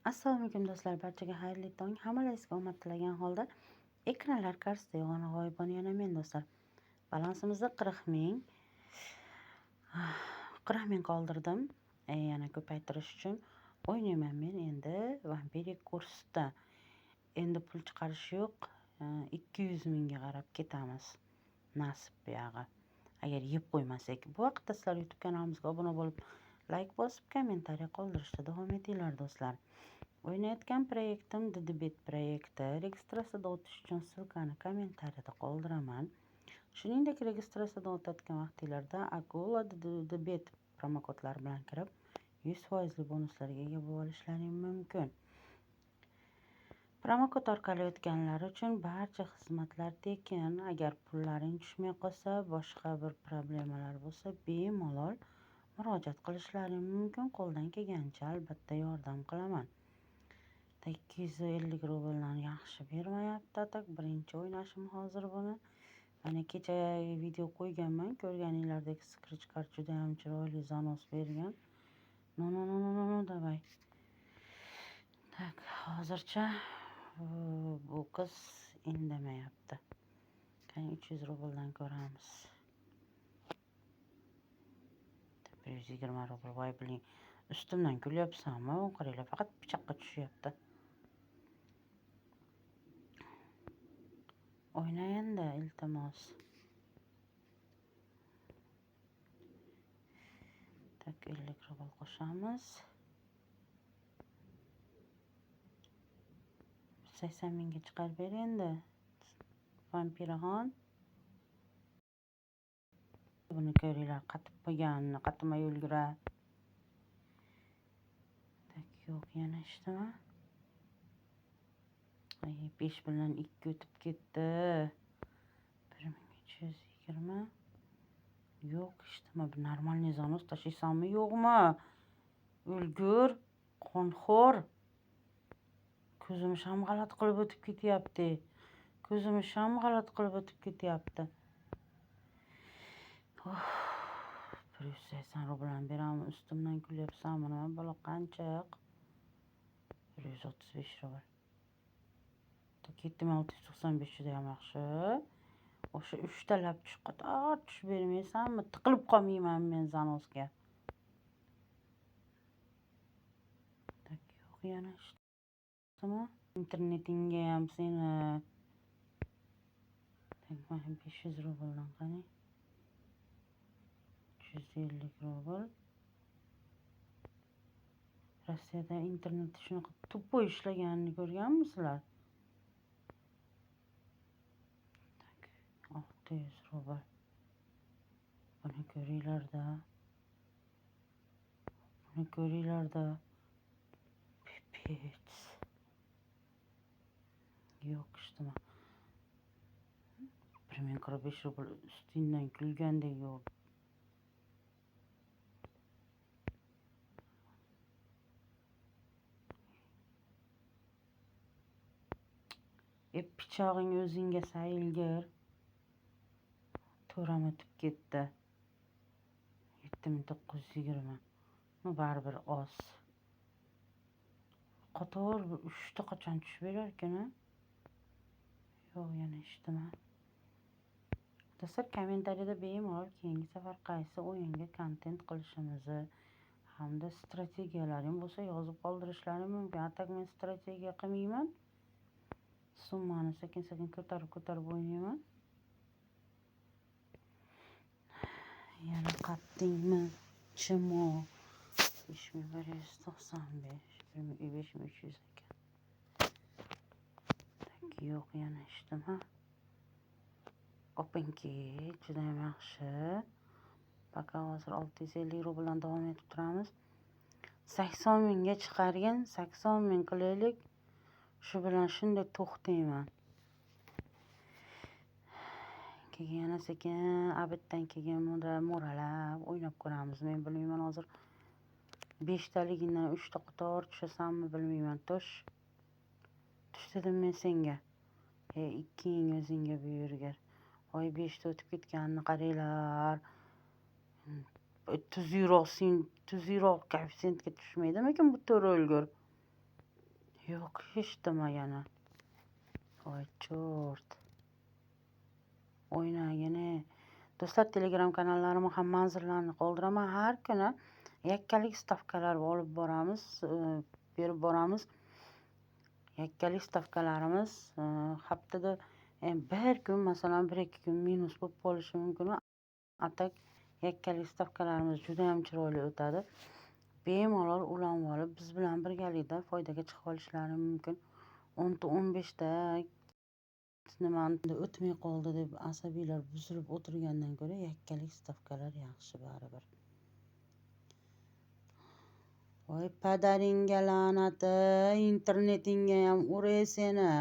Assalomu alaykum do'stlar, barchaga xayrli tong. Hammalaringizga omad tilagan holda ekranlar qarshisida yag'ona g'oyibona yana men do'stlar. Balansimizda 40 ming. 40 ming qoldirdim. Yana ko'paytirish uchun o'ynayman men endi vampirik kursda. Endi pul chiqarish yo'q. 200 mingga qarab ketamiz. Nasib buyog'i. Agar yeb qo'ymasak. Bu vaqtda sizlar YouTube kanalimizga obuna bo'lib, like bosib, kommentariy qoldirishda davom etinglar do'stlar. O'ynayotgan proyektim Didibet proyekti. Registratsiyaga o'tish uchun silkani kommentariyada qoldiraman. Shuningdek, registratsiyaga o'tayotgan vaqtinglarda Akula Didibet promokodlari bilan kirib 100% bonuslarga ega bo'la olishlaring mumkin. Promokod orqali o'tganlar uchun barcha xizmatlar tekin. Agar pullaring tushmay qolsa, boshqa bir problemalar bo'lsa, bemalol murojaat qilishlaring mumkin. Qo'ldan kelgancha albatta yordam qilaman. 250 rubldan yaxshi bermayapti. Tak birinchi o'ynashim hozir buni. Mana kecha video qo'yganman. Ko'rganinglardek skrichkar juda ham chiroyli zanos bergan. No, davay. Tak, hozircha bu qiz indamayapti. Qani 300 rubldan ko'ramiz. 120 rubl. Voy biling, ustimdan kulyapsanmi? Qaranglar, faqat pichoqqa tushyapti. O'ynayanda iltimos. Tak 50 rubl qo'shamiz. 80 mingga chiqarib ber endi. Vampiraxon. Buni ko'ringlar, qatib qo'yganini, qatimay o'lgura. Tak yo'q, yana ishdimi? 5 bilan 2 o'tib ketdi. 1320. Yo'q, ishdimi? Bu normalniy zanos tashlaysanmi, yo'qmi? O'lgur, qonxo'r. Ko'zim ham g'alati qilib o'tib ketyapti. 180 rubl beraman. Ustimdan kulyapsanmi? Nima bo'la qanchaq? 135 rubl. Ketdim 695 juda ham yaxshi. O'sha 3 talab qator tushib bermaysanmi? Tiqilib qolmayman men zanosga. Tak yo'q, yana ishdimi? Internetingga ham seni. Tak, mana 500 rubldan qani? 350 rubl. Rossiyada internet shunaqa tupoy ishlaganini ko'rganmisizlar? Tak, 600 rubl. Buni ko'ringlarda. Pipets. Yo'q, ishdimi? 1045 rubl ustingdan kulgandek yo'q. Pichog'ing o'zingga sayilgir. To'ram o'tib ketdi. 7920. Bu baribir oz. Qator 3 ta qachon tushib berar ekan? Yo'q, yana ishdimi? Do'stlar, kommentariyada bemalol keyingi safar qaysi o'yinga kontent qilishimizni hamda strategiyalaring bo'lsa yozib qoldirishlaring mumkin. Atak men strategiya qilmayman. Summani sekin-sekin ko'tarib o'ynayman. Yana qatdingmi? Chimo. 5195. 5300 ekan. Tak yo'q, yana ishdimi? Opinki, juda ham yaxshi. Baka hozir 650 rubldan davom etib turamiz. 80 mingga chiqargan, 80 ming qilaylik. Shu bilan shunday to'xtayman. Keyin yana sekin abitdan keyin mo'ralab o'ynab ko'ramiz. Men bilmayman hozir 5 taligidan 3 ta qator tushasammi bilmayman. Tush dedim men senga. 2 o'zingga buyurgir. Voy 5 ta o'tib ketganini qaranglar. Tuziyroq koeffitsiyentga tushmaydimi bu to'ra o'lgur? Yo'q, eshitdim voy chort. O'ynagin-e. Do'stlar, Telegram kanallarimni ham manzillarni qoldiraman. Har kuni yakkalik stavkalar olib boramiz, berib boramiz. Yakkalik stavkalarimiz haftada bir kun, masalan, 1-2 kun minus bo'lib qolishi mumkin. Atak yakkalik stavkalarimiz juda ham chiroyli o'tadi. Bemalol ulanib olib, biz bilan birgalikda foydaga chiqib olishlari mumkin. 10-15 ta nimani o'tmay qoldi deb asabiylar buzilib o'tirgandan ko'ra yakkalik stavkalar yaxshi baribir. Voy padaringga la'nati, internetingga ham uray seni.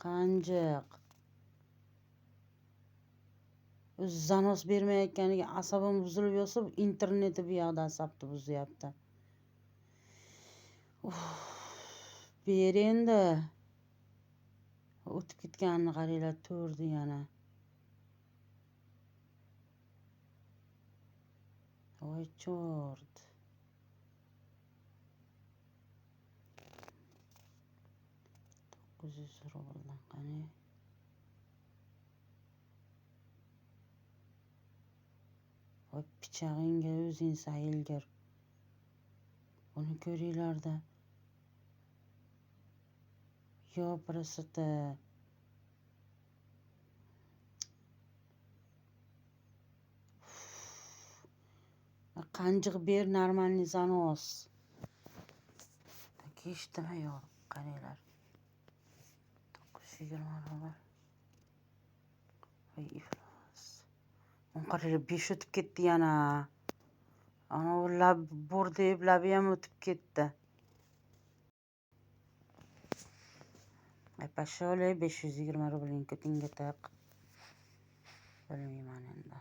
Qanjiq. O'zi zanos bermayotganiga asabim buzilib yotsa, interneti bu yoqda asabni buzyapti. Ber endi. O'tib ketganini qaranglar, to'rdi yana. Voy chort. ₹900 qani. Voy pichag'ingga o'zing sayilgir. Buni ko'ringlarda. Yo birasida. Qanjiq ber, normalniy zanos. Eshitdimi yo'q, qaranglar. ₹920. Voy iflos. Qaranglar, 5 o'tib ketdi yana. Ana u lab bor deb labi ham o'tib ketdi. Pashole ₹520 ko'tingga taq. Bilmayman endi.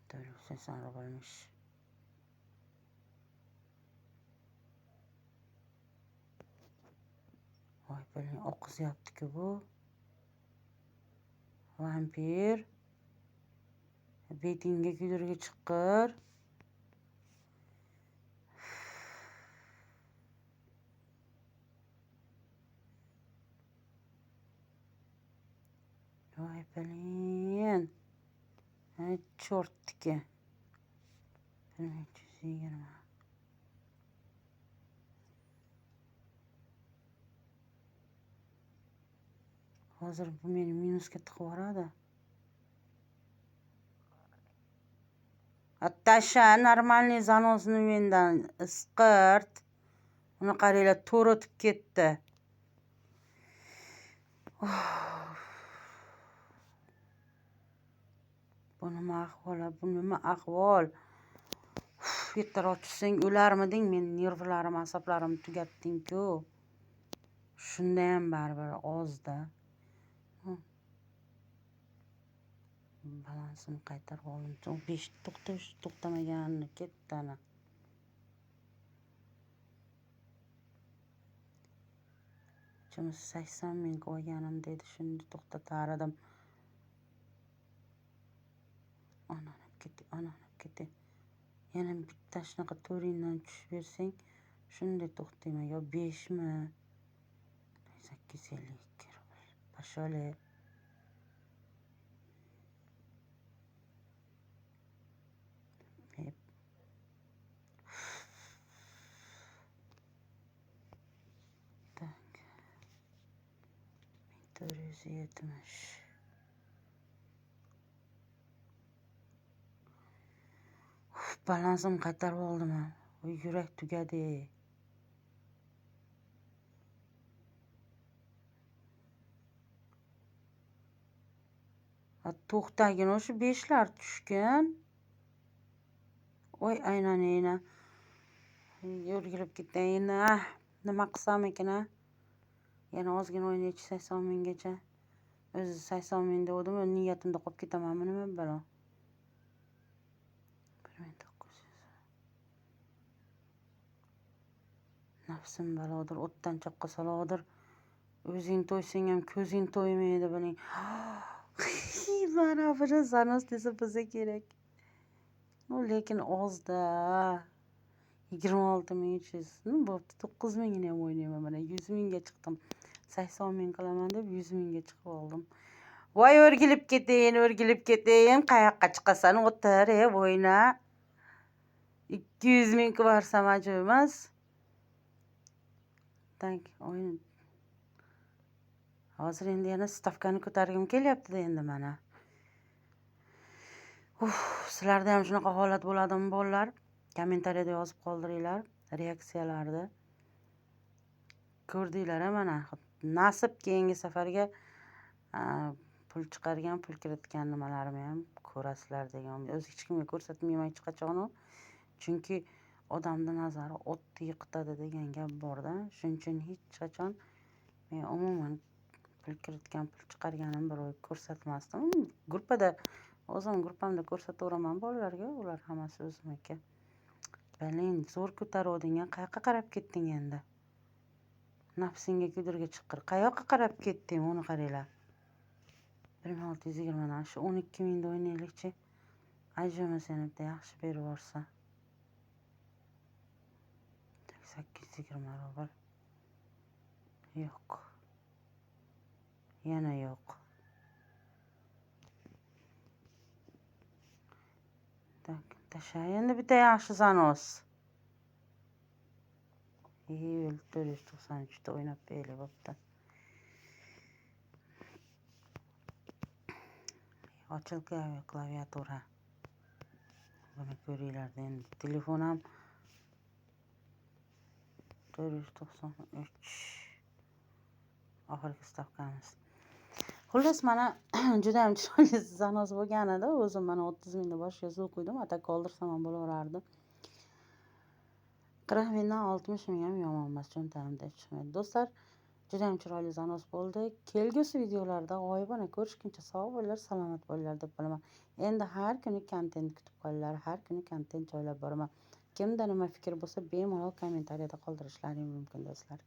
₹480'miş. Voy biling, oqizyapti-ku bu. Vampir. Betingga kuydirgi chiqir. Voy biling. Ay chortga. 1320. Hozir bu meni minusga tiqib yuboradi. Attasha normalniy zanosni mendan isqirt. Uni qaranglar, to'r o'tib ketdi. Bu nima ahvol? Bu nima ahvol? Yetar ochsang o'larmiding? Men nervlarim, asablarim tugatding-ku. Shunda ham baribir ozda. Balansim qaytarib oldim. 5 to'xtamaganini ketdi ana. Chunki 80 ming qo'yganim dedi, shunda to'xtatar edim. Ananib ketdi. Yana bitta shunaqa to'ringdan tushib bersang, shunday to'xtayman. Yo 5 mi? 852 rubl. Pashole. Tak. 1470. Balansim qaytarib oldim. Yurak tugadi. To'xtagin, o'sha 5lar tushgan. Voy aynanayna. Yo'rgilib ketdi endi. Nima qilsam ekan? Yana ozgina o'ynaychi 80 minggacha. O'zi 80 ming dedim, niyatimda qolib ketamanmi nima balo? 1900. Nafsim balodir, o'tdan choqqa salodir. O'zing to'ysang ham ko'zing to'ymaydi biling. Mana buni zanos desa bo'lsa kerak. lekin ozda 26.300 bo'pti. 9.000 ham o'ynayman. Mana 100.000 ga chiqdim. 80.000 qilaman deb 100.000 ga chiqib oldim. Voy, o'rgilib ketayin. Qayoqqa chiqasan? O'tir, o'yna. 200.000 ga barsam ajoyib emas. Tak, o'yin. Hozir endi yana stavkani ko'targim kelyapti-da endi mana. Sizlarda ham shunaqa holat bo'ladimi, bolalar? Kommentariyada yozib qoldiringlar, reaksiyalarni. Ko'rdinglar mana. Nasib keyingi safarga pul chiqargan, pul kiritgan nimalarimni ham ko'rasizlar degan. O'zi hech kimga ko'rsatmayman hech qachon. Chunki odamning nazari o'tni yiqitadi degan gap bor-da. Shuning uchun hech qachon men umuman pul kiritgan, pul chiqarganim birov ko'rsatmasdim. Gruppada o'zim gruppamda ko'rsataveraman bolalarga, ular hammasi o'zimniki. Baling, zo'r ko'taruvding, qayoqqa qarab ketding endi? Nafsingga kuydirgi chiqir. Qayoqqa qarab ketding? Uni qaranglar. 1620 dan shu 12.000 da o'ynaylikchi. Ajrama senibda yaxshi berib yuborsa. 820 rubl. Yo'q. Yana yo'q. Tak, tasha endi bitta yaxshi zanos. 493 da o'ynab beraylik bo'pti. Ochilka klaviatura. Buni ko'ringlar endi. Telefon ham 493. Oxirgi stavkamiz. Xullas mana juda ham chiroyli zanos bo'lgan edi. O'zim mana 30.000 da boshqa suv quydim, atak qoldirsam ham bo'laverardi. 40.000 dan 60.000 ham yomon emas, cho'ntagimda chiqmaydi. Do'stlar, juda ham chiroyli zanos bo'ldi. Kelgusi videolarda g'oyibona ko'rishguncha sog' bo'linglar, salomat bo'linglar deb qolaman. Endi har kuni kontent kutib qolinglar, har kuni kontent joylab boraman. Kimda nima fikr bo'lsa, bemalol kommentariyada qoldirishlaring mumkin do'stlar.